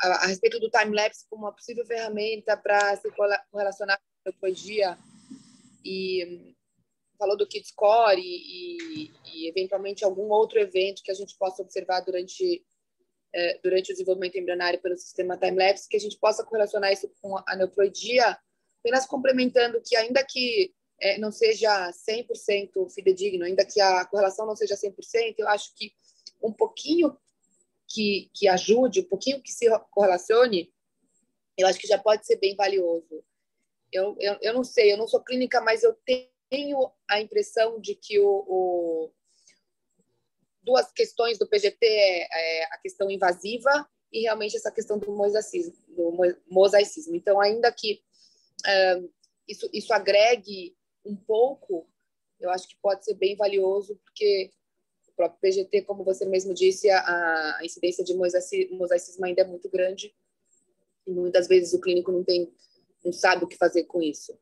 a respeito do time-lapse como uma possível ferramenta para se correlacionar com a neurologia e falou do Kids Core e eventualmente algum outro evento que a gente possa observar durante o desenvolvimento embrionário pelo sistema time-lapse, que a gente possa correlacionar isso com a neuploidia, apenas complementando que ainda que não seja 100% fidedigno, ainda que a correlação não seja 100%, eu acho que um pouquinho que ajude, um pouquinho que se correlacione, eu acho que já pode ser bem valioso. Eu não sei, eu não sou clínica, mas eu tenho a impressão de que duas questões do PGT a questão invasiva e realmente essa questão do mosaicismo. Então, ainda que isso agregue um pouco, eu acho que pode ser bem valioso, porque o próprio PGT, como você mesmo disse, a incidência de mosaicismo ainda é muito grande e muitas vezes o clínico não sabe o que fazer com isso.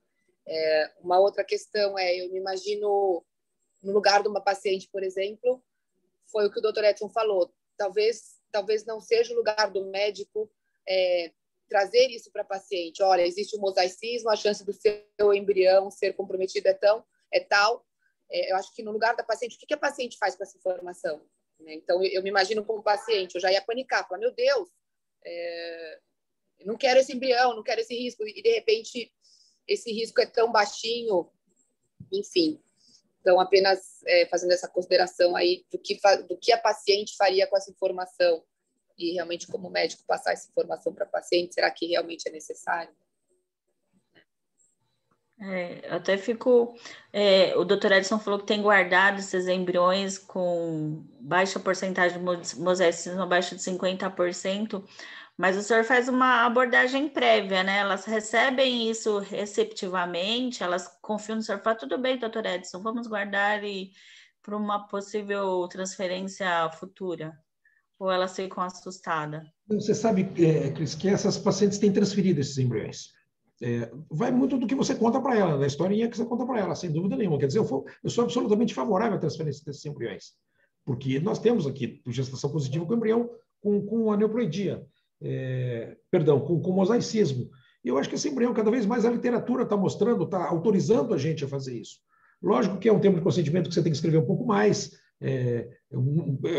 Uma outra questão eu me imagino no lugar de uma paciente, por exemplo, foi o que o Dr. Edson falou. Talvez não seja o lugar do médico trazer isso para a paciente. Olha, existe um mosaicismo, a chance do seu embrião ser comprometido é tal. Eu acho que no lugar da paciente, o que a paciente faz com essa informação? Então, eu me imagino como paciente, eu já ia panicar, falar, meu Deus, eu não quero esse embrião, não quero esse risco, e de repente esse risco é tão baixinho, enfim. Então, apenas fazendo essa consideração aí do que a paciente faria com essa informação e realmente como médico passar essa informação para a paciente, será que realmente é necessário? Até fico... o Dr. Edson falou que tem guardado esses embriões com baixa porcentagem de mosaicismo, abaixo de 50%, mas o senhor faz uma abordagem prévia, né? Elas recebem isso receptivamente, elas confiam no senhor, fala, tudo bem, doutor Edson, vamos guardar para uma possível transferência futura? Ou elas ficam assustadas? Você sabe, Cris, que essas pacientes têm transferido esses embriões. Vai muito do que você conta para ela, da historinha que você conta para ela, sem dúvida nenhuma. Quer dizer, eu sou absolutamente favorável à transferência desses embriões, porque nós temos aqui gestação positiva com embrião com aneuploidia, com mosaicismo. E eu acho que esse embrião, cada vez mais a literatura está mostrando, está autorizando a gente a fazer isso. Lógico que é um termo de consentimento que você tem que escrever um pouco mais, é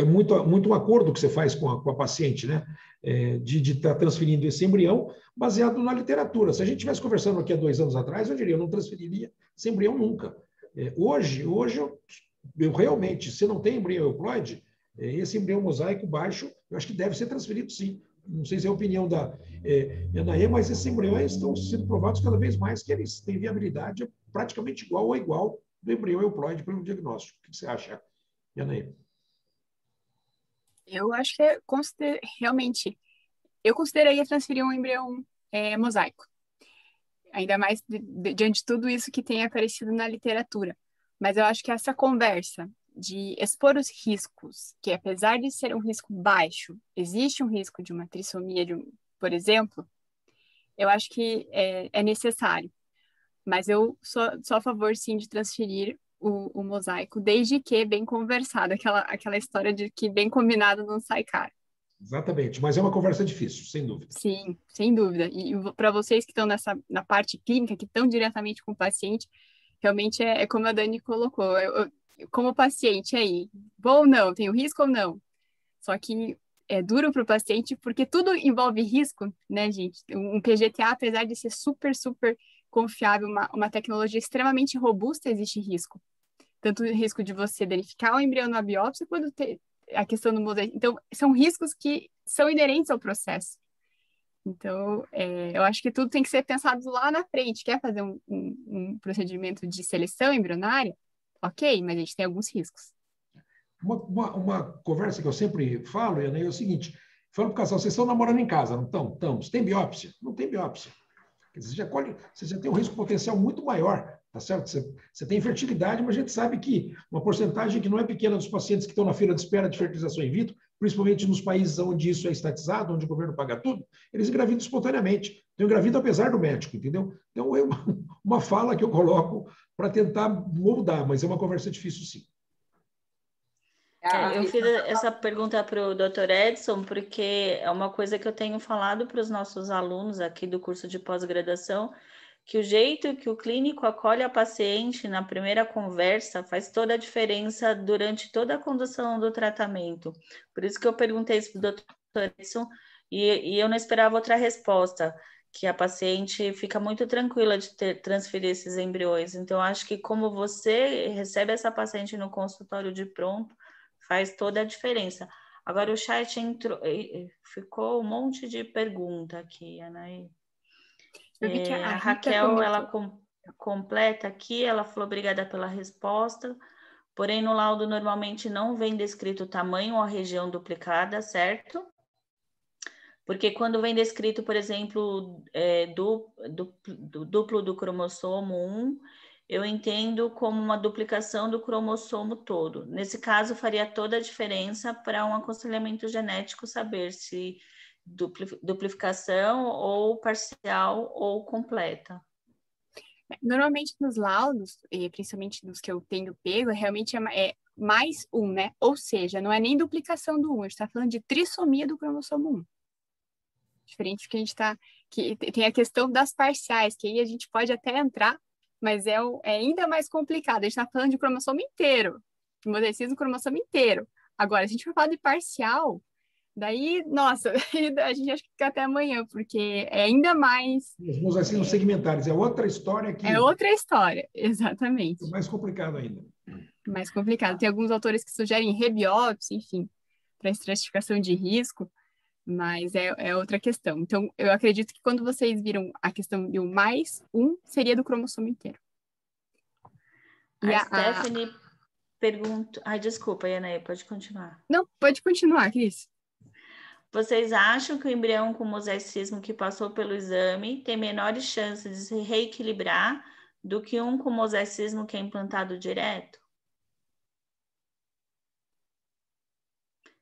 muito um acordo que você faz com a paciente, né? De estar transferindo esse embrião baseado na literatura. Se a gente estivesse conversando aqui há 2 anos atrás, eu diria, eu não transferiria esse embrião nunca. Hoje eu realmente, se não tem embrião euploide, esse embrião mosaico baixo, eu acho que deve ser transferido sim. Não sei se é a opinião da Anaê, mas esses embriões estão sendo provados cada vez mais que eles têm viabilidade praticamente igual ou igual do embrião euploide pelo diagnóstico. O que você acha, Anaê? Eu acho que realmente, eu consideraria transferir um embrião mosaico. Ainda mais diante de tudo isso que tem aparecido na literatura. Mas eu acho que essa conversa de expor os riscos, que apesar de ser um risco baixo, existe um risco de uma trissomia, por exemplo, eu acho que é necessário. Mas eu sou a favor, sim, de transferir o mosaico, desde que bem conversado, aquela história de que bem combinado não sai caro. Exatamente, mas é uma conversa difícil, sem dúvida. Sim, sem dúvida. E para vocês que estão na parte clínica, que estão diretamente com o paciente, realmente é como a Dani colocou. Como paciente aí, vou ou não, tenho risco ou não? Só que é duro para o paciente, porque tudo envolve risco, né, gente? Um PGTA, apesar de ser super, super confiável, uma tecnologia extremamente robusta, existe risco. Tanto o risco de você verificar o embrião na biópsia, quanto a questão do mosaico. Então, são riscos que são inerentes ao processo. Então, eu acho que tudo tem que ser pensado lá na frente. Quer fazer um procedimento de seleção embrionária? Ok, mas a gente tem alguns riscos. Uma conversa que eu sempre falo, Ana, é o seguinte: falo para o casal, vocês estão namorando em casa, não estão? Estamos. Tem biópsia? Não tem biópsia. Você já tem um risco potencial muito maior, tá certo? Você tem infertilidade, mas a gente sabe que uma porcentagem que não é pequena dos pacientes que estão na fila de espera de fertilização in vitro, principalmente nos países onde isso é estatizado, onde o governo paga tudo, eles engravidam espontaneamente. Então, engravidam apesar do médico, entendeu? Então, é uma fala que eu coloco para tentar moldar, mas é uma conversa difícil, sim. Eu fiz essa pergunta para o Dr. Edson, porque é uma coisa que eu tenho falado para os nossos alunos aqui do curso de pós-graduação, que o jeito que o clínico acolhe a paciente na primeira conversa faz toda a diferença durante toda a condução do tratamento. Por isso que eu perguntei isso para o Dr. Edson e eu não esperava outra resposta, que a paciente fica muito tranquila de transferir esses embriões. Então, acho que como você recebe essa paciente no consultório de pronto, faz toda a diferença. Agora o chat ficou um monte de pergunta aqui, Anaí. A Raquel, ela completa aqui, ela falou obrigada pela resposta, porém no laudo normalmente não vem descrito o tamanho ou a região duplicada, certo? Porque quando vem descrito, por exemplo, duplo do cromossomo 1, eu entendo como uma duplicação do cromossomo todo. Nesse caso, faria toda a diferença para um aconselhamento genético saber se duplicação ou parcial ou completa. Normalmente nos laudos, principalmente dos que eu tenho pego, realmente é mais um, né? Ou seja, não é nem duplicação do 1, a gente está falando de trissomia do cromossomo 1. Diferente do que a gente está... que tem a questão das parciais, que aí a gente pode até entrar, mas é ainda mais complicado. A gente está falando de cromossomo inteiro, de mosaicismo cromossomo inteiro. Agora, se a gente for falar de parcial, daí, nossa, a gente acha que fica até amanhã, porque é ainda mais... Os mosaicismos segmentares, é outra história aqui. É outra história, exatamente. É mais complicado ainda. Mais complicado. Tem alguns autores que sugerem rebiópsia, enfim, para estratificação de risco, mas é outra questão. Então, eu acredito que quando vocês viram a questão de um mais um, seria do cromossomo inteiro. E a Stephanie pergunta... Ai, desculpa, Ana, pode continuar. Não, pode continuar, Cris. Vocês acham que o embrião com mosaicismo que passou pelo exame tem menores chances de se reequilibrar do que um com mosaicismo que é implantado direto?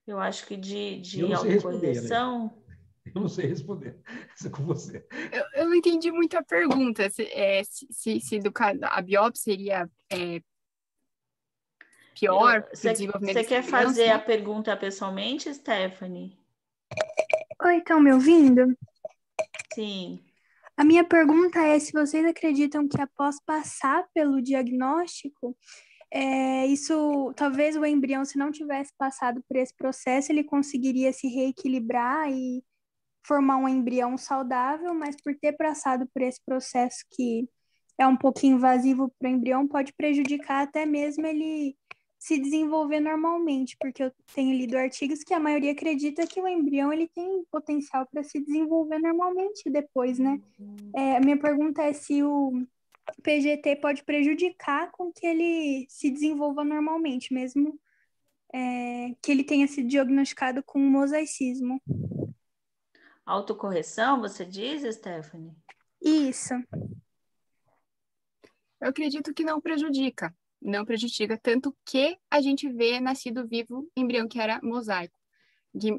Eu acho que de autocorreção... Eu não sei responder. Isso é com você. Eu não entendi muito a pergunta. Se do caso a biópsia seria pior para o desenvolvimento. Você quer fazer a pergunta pessoalmente, Stephanie? Oi, estão me ouvindo? Sim. A minha pergunta é se vocês acreditam que após passar pelo diagnóstico, isso, talvez o embrião, se não tivesse passado por esse processo, ele conseguiria se reequilibrar e formar um embrião saudável, mas por ter passado por esse processo que é um pouquinho invasivo para o embrião, pode prejudicar até mesmo ele se desenvolver normalmente, porque eu tenho lido artigos que a maioria acredita que o embrião ele tem potencial para se desenvolver normalmente depois, né? A minha pergunta é se o PGT pode prejudicar com que ele se desenvolva normalmente, mesmo que ele tenha sido diagnosticado com mosaicismo. Autocorreção, você diz, Stephanie? Isso. Eu acredito que não prejudica. Não prejudica, tanto que a gente vê nascido vivo embrião que era mosaico.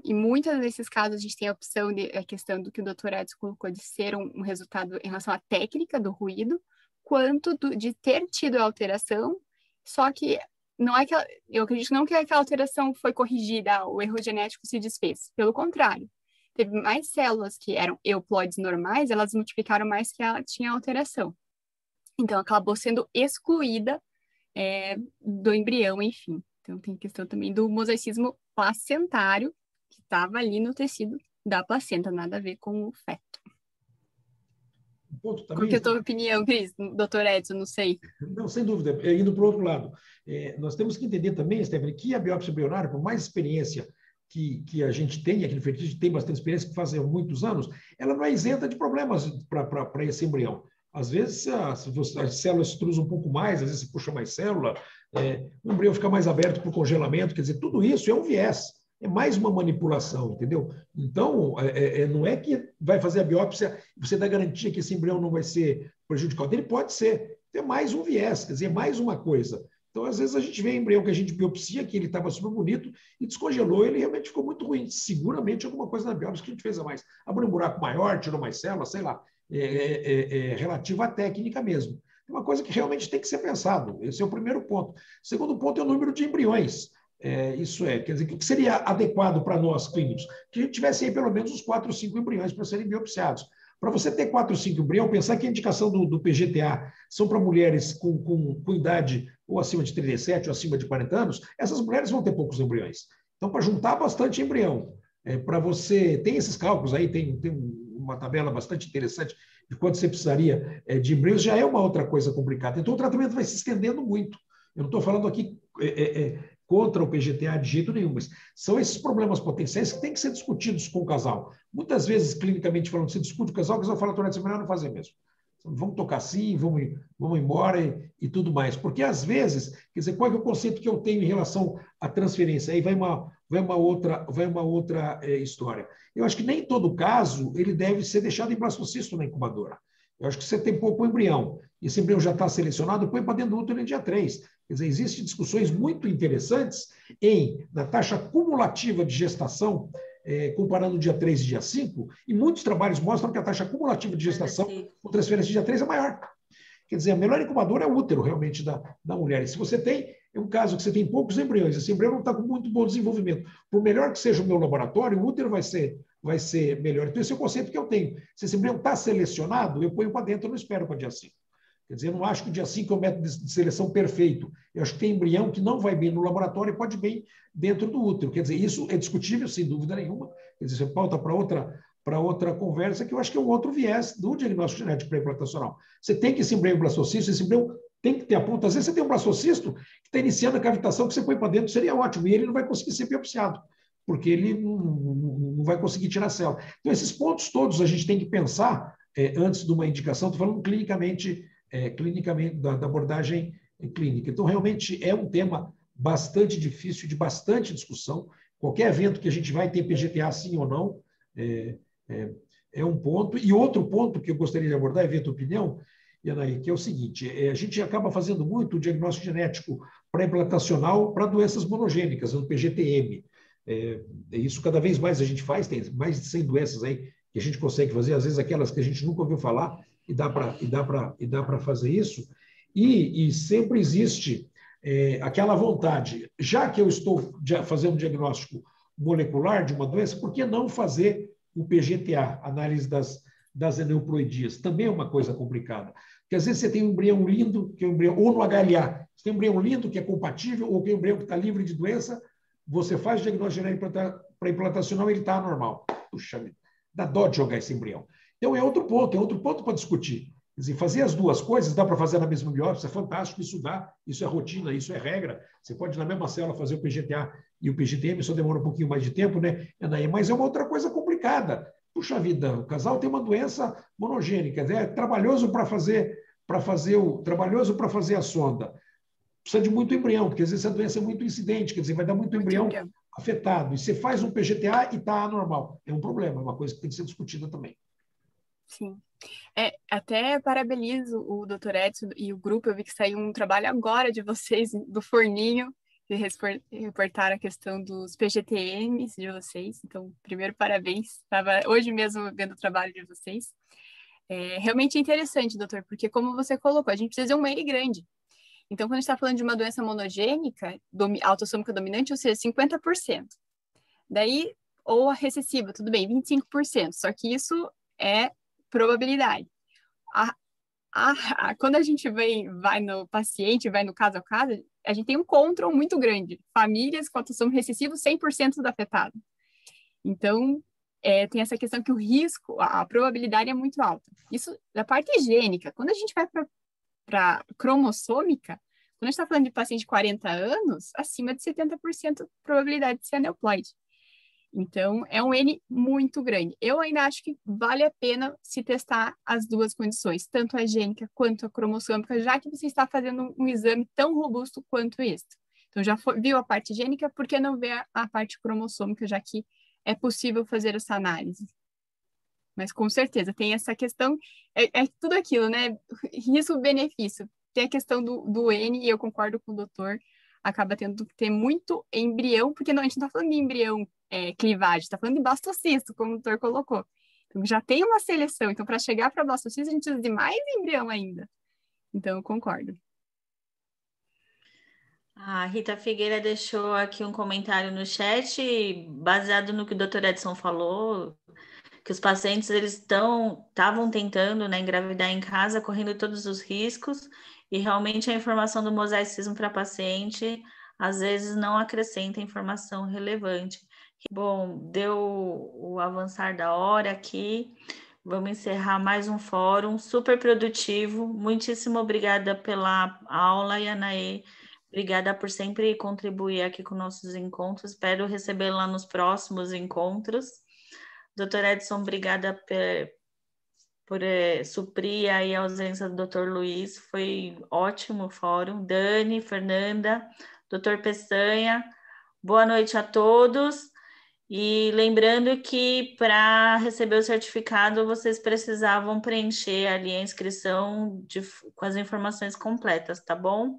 E muitos desses casos a gente tem a opção, a questão do que o doutor Edson colocou, de ser um resultado em relação à técnica do ruído, quanto de ter tido a alteração, só que não é que eu acredito não que aquela alteração foi corrigida, o erro genético se desfez. Pelo contrário, teve mais células que eram euploides normais, elas multiplicaram mais que ela tinha alteração. Então, acabou sendo excluída do embrião, enfim. Então, tem questão também do mosaicismo placentário, que estava ali no tecido da placenta, nada a ver com o feto. Ponto também, qual que é a tua opinião, Cris? Doutor Edson, não sei. Não, sem dúvida. Indo para o outro lado, nós temos que entender também, Stephanie, que a biópsia embrionária, por mais experiência que a gente tem, aquele feitiço tem bastante experiência, que faz há muitos anos, ela não é isenta de problemas para esse embrião. Às vezes, as células se cruzam um pouco mais, às vezes se puxa mais célula, o embrião fica mais aberto para o congelamento, quer dizer, tudo isso é um viés, é mais uma manipulação, entendeu? Então, não é que vai fazer a biópsia e você dá garantia que esse embrião não vai ser prejudicado. Ele pode ser, é mais um viés, quer dizer, é mais uma coisa. Então, às vezes, a gente vê embrião que a gente biopsia, que ele estava super bonito, e descongelou, ele realmente ficou muito ruim. Seguramente, alguma coisa na biópsia que a gente fez a mais. Abriu um buraco maior, tirou mais células, sei lá. Relativo à técnica mesmo. É uma coisa que realmente tem que ser pensado. Esse é o primeiro ponto. O segundo ponto é o número de embriões. Isso quer dizer, o que seria adequado para nós clínicos? Que a gente tivesse aí pelo menos uns 4 ou 5 embriões para serem biopsiados. Para você ter 4 ou 5 embriões, pensar que a indicação do PGTA são para mulheres com idade ou acima de 37 ou acima de 40 anos, essas mulheres vão ter poucos embriões. Então, para juntar bastante embrião, para você... Tem esses cálculos aí, tem uma tabela bastante interessante de quanto você precisaria de embriões, já é uma outra coisa complicada. Então, o tratamento vai se estendendo muito. Eu não estou falando aqui contra o PGTA de jeito nenhum, mas são esses problemas potenciais que têm que ser discutidos com o casal. Muitas vezes, clinicamente falando, você discute com o casal fala, é melhor não fazer mesmo. Vamos tocar assim, vamos embora e tudo mais. Porque, às vezes, quer dizer, qual é o conceito que eu tenho em relação à transferência? Aí vai uma outra história. Eu acho que nem todo caso ele deve ser deixado em blastocisto na incubadora. Eu acho que você tem pouco embrião, e esse embrião já está selecionado, põe para dentro do útero em dia 3. Quer dizer, existem discussões muito interessantes na taxa cumulativa de gestação, comparando o dia 3 e dia 5, e muitos trabalhos mostram que a taxa cumulativa de gestação com transferência de dia 3 é maior. Quer dizer, a melhor incubadora é o útero, realmente, da mulher. E se você tem um caso que você tem poucos embriões, esse embrião não está com muito bom desenvolvimento, por melhor que seja o meu laboratório, o útero vai ser melhor. Então, esse é o conceito que eu tenho. Se esse embrião está selecionado, eu ponho para dentro, eu não espero para dia 5. Quer dizer, eu não acho que o dia 5 é o método de seleção perfeito. Eu acho que tem embrião que não vai bem no laboratório e pode bem dentro do útero. Quer dizer, isso é discutível, sem dúvida nenhuma. Quer dizer, você pauta para outra conversa, que eu acho que é um outro viés do diagnóstico genético pré-implantacional. Você tem que esse embrião blastocisto, esse embrião tem que ter a ponta. Às vezes você tem um blastocisto que está iniciando a cavitação, que você põe para dentro, seria ótimo, e ele não vai conseguir ser biopsiado, porque ele não vai conseguir tirar a célula. Então, esses pontos todos a gente tem que pensar antes de uma indicação, estou falando clinicamente da abordagem clínica. Então, realmente é um tema bastante difícil, de bastante discussão. Qualquer evento que a gente vai ter PGTA sim ou não, é um ponto. E outro ponto que eu gostaria de abordar, é a tua opinião, Yanaí, que é o seguinte, a gente acaba fazendo muito o diagnóstico genético pré-implantacional para doenças monogênicas, no PGTM. Isso cada vez mais a gente faz, tem mais de 100 doenças aí que a gente consegue fazer, às vezes aquelas que a gente nunca ouviu falar, e dá para fazer isso. E sempre existe aquela vontade, já que eu estou fazendo um diagnóstico molecular de uma doença, por que não fazer o PGTA, análise das aneuploidias. Também é uma coisa complicada. Porque às vezes você tem um embrião lindo, que é um embrião, ou no HLA, você tem um embrião lindo que é compatível, ou que é um embrião que está livre de doença, você faz o diagnóstico para implantacional e ele está anormal. Puxa vida, dá dó de jogar esse embrião. Então é outro ponto para discutir. Quer dizer, fazer as duas coisas, dá para fazer na mesma biópsia, é fantástico, isso dá, isso é rotina, isso é regra. Você pode, na mesma célula, fazer o PGTA e o PGTM, só demora um pouquinho mais de tempo, né, Anaí? Mas é uma outra coisa complicada. Puxa vida, o casal tem uma doença monogênica, é trabalhoso para fazer a sonda. Precisa de muito embrião, porque às vezes a doença é muito incidente, quer dizer, vai dar muito embrião afetado. E você faz um PGTA e está anormal. É um problema, é uma coisa que tem que ser discutida também. Sim. Até parabenizo o Dr. Edson e o grupo. Eu vi que saiu um trabalho agora de vocês, do forninho, de reportar a questão dos PGTMs de vocês. Então, primeiro, parabéns. Estava hoje mesmo vendo o trabalho de vocês. Realmente é interessante, doutor, porque como você colocou, a gente precisa de um N grande. Então, quando a gente está falando de uma doença monogênica, autossômica dominante, ou seja, 50%. Daí, ou a recessiva, tudo bem, 25%. Só que isso é probabilidade. Quando a gente vai no paciente, vai no caso a caso, a gente tem um control muito grande. Famílias com autossômico recessivo, 100% do afetado. Então, tem essa questão que o risco, a probabilidade é muito alta. Isso da parte gênica. Quando a gente vai para cromossômica, quando a gente está falando de paciente de 40 anos, acima de 70% probabilidade de ser aneuploide. Então, é um N muito grande. Eu ainda acho que vale a pena se testar as duas condições, tanto a gênica quanto a cromossômica, já que você está fazendo um exame tão robusto quanto este. Então, já viu a parte gênica, por que não ver a parte cromossômica, já que é possível fazer essa análise? Mas, com certeza, tem essa questão, é tudo aquilo, né? Risco-benefício. Tem a questão do N, e eu concordo com o doutor, acaba tendo que ter muito embrião, porque não, a gente não está falando de embrião clivagem, está falando de blastocisto, como o doutor colocou. Então, já tem uma seleção. Então, para chegar para blastocisto, a gente precisa de mais embrião ainda. Então, eu concordo. A Rita Figueira deixou aqui um comentário no chat, baseado no que o doutor Edson falou, que os pacientes eles estavam tentando, né, engravidar em casa, correndo todos os riscos, e realmente a informação do mosaicismo para paciente, às vezes, não acrescenta informação relevante. Bom, deu o avançar da hora aqui, vamos encerrar mais um fórum super produtivo. Muitíssimo obrigada pela aula, Yanaê. Obrigada por sempre contribuir aqui com nossos encontros. Espero recebê-la nos próximos encontros. Doutor Edson, obrigada por suprir aí a ausência do doutor Luiz. Foi ótimo o fórum. Dani, Fernanda, doutor Peçanha, boa noite a todos. E lembrando que para receber o certificado, vocês precisavam preencher ali a inscrição com as informações completas, tá bom?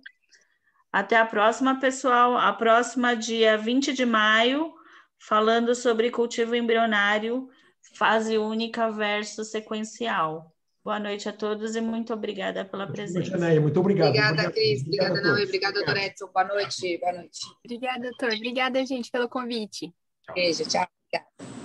Até a próxima, pessoal. A próxima, dia 20 de maio, falando sobre cultivo embrionário, fase única versus sequencial. Boa noite a todos e muito obrigada pela presença. Muito obrigado. Obrigada, Cris. Obrigada, Naui. Obrigada, doutor Edson. Boa noite. Boa noite. Obrigada, doutor. Obrigada, gente, pelo convite. Beijo. Tchau. Obrigada.